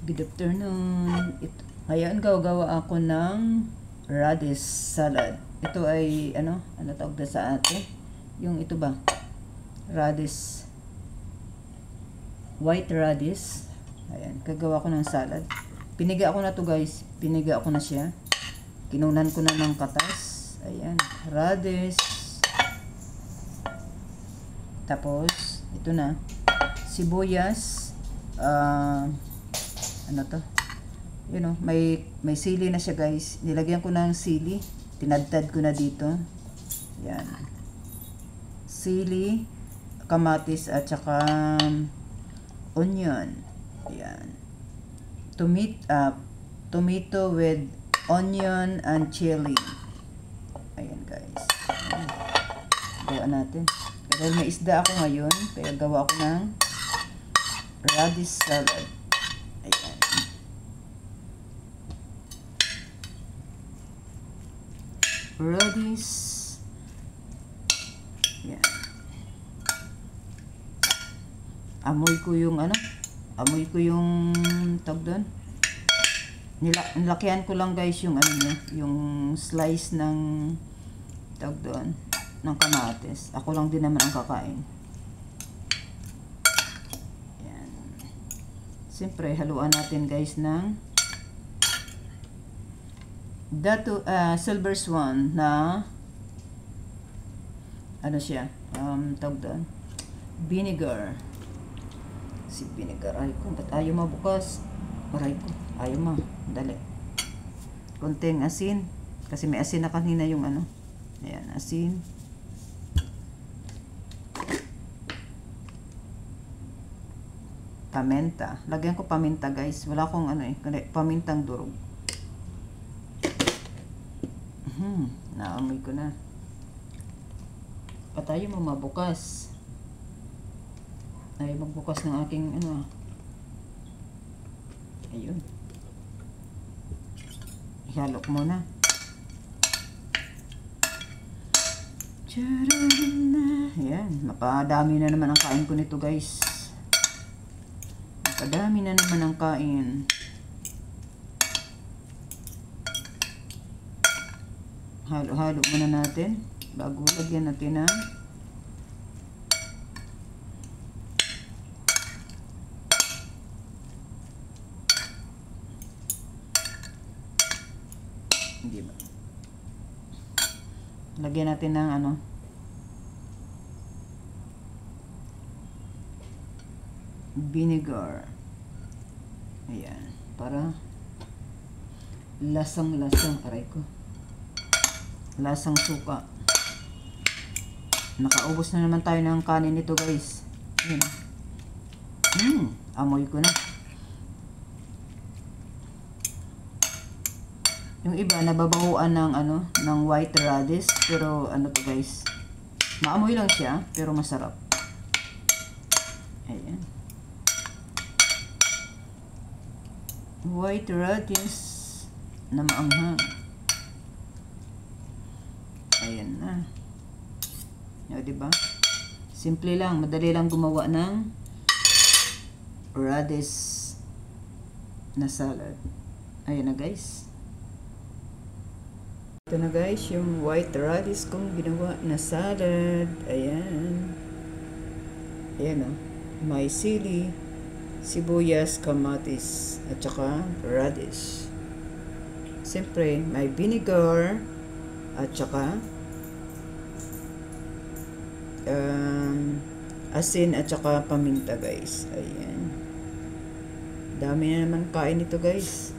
Good afternoon. Ngayon gagawa ako ng radish salad. Ito ay ano tawag na sa ate? Yung ito ba? Radish. White radish. Ayan, gagawa ko ng salad. Piniga ko na to guys. Piniga ko na siya. Kinunan ko na ng katas. Ayan, radish. Tapos, ito na. Sibuyas. Ano to? You know, may sili na siya guys. Nilagyan ko ng sili. Tinadtad ko na dito. Yan. Sili, kamatis at saka onion. Yan. Tomato with onion and chili. Ayan guys. Gawa natin. Dahil may isda ako ngayon, kaya gawa ko ng radish salad. Ayan. Radish. Ayan. Amoy ko yung tawag doon. Nilakihan ko lang guys yung yung slice ng tawag doon, ng kamatis. Ako lang din naman ang kakain. Ayan. Siyempre, haluan natin guys ng Silver Swan na ano siya, tawag doon, vinegar. Si vinegar, ay ko, ba't ayaw mabukas? Aray ko, ayaw ma, dali. Konting asin, kasi may asin na kanina yung ayan, asin. Paminta. Lagyan ko paminta guys. Wala akong pamintang durog. Naamoy ko na. Patayo mo mabukas. Ay magbukas ng aking Ayun. Ihalo ko muna. Ayan. Napadami na naman ang kain ko nito guys. Napadami na naman ang kain. Halo-halo muna natin bago lagyan natin ng hindi ba? Lagyan natin ng vinegar. Ayan, para lasang-lasang, aray ko. Lasang suka. Nakaubos na naman tayo ng kanin nito guys. Ayan. Amoy ko na. Yung iba nababahuan ng ng white radish, pero to guys, maamoy lang siya pero masarap. Ayan. White radish na maanghang. Ayan na. O, diba? Simple lang, madali lang gumawa ng radish na salad. Ayan na guys. Ito na guys, yung white radish kong ginawa na salad. Ayan. Ayan o. May sili, sibuyas, kamatis, at saka radish. Siyempre, may vinegar, at saka asin at saka paminta guys. Ayan. Dami na naman kain ito guys.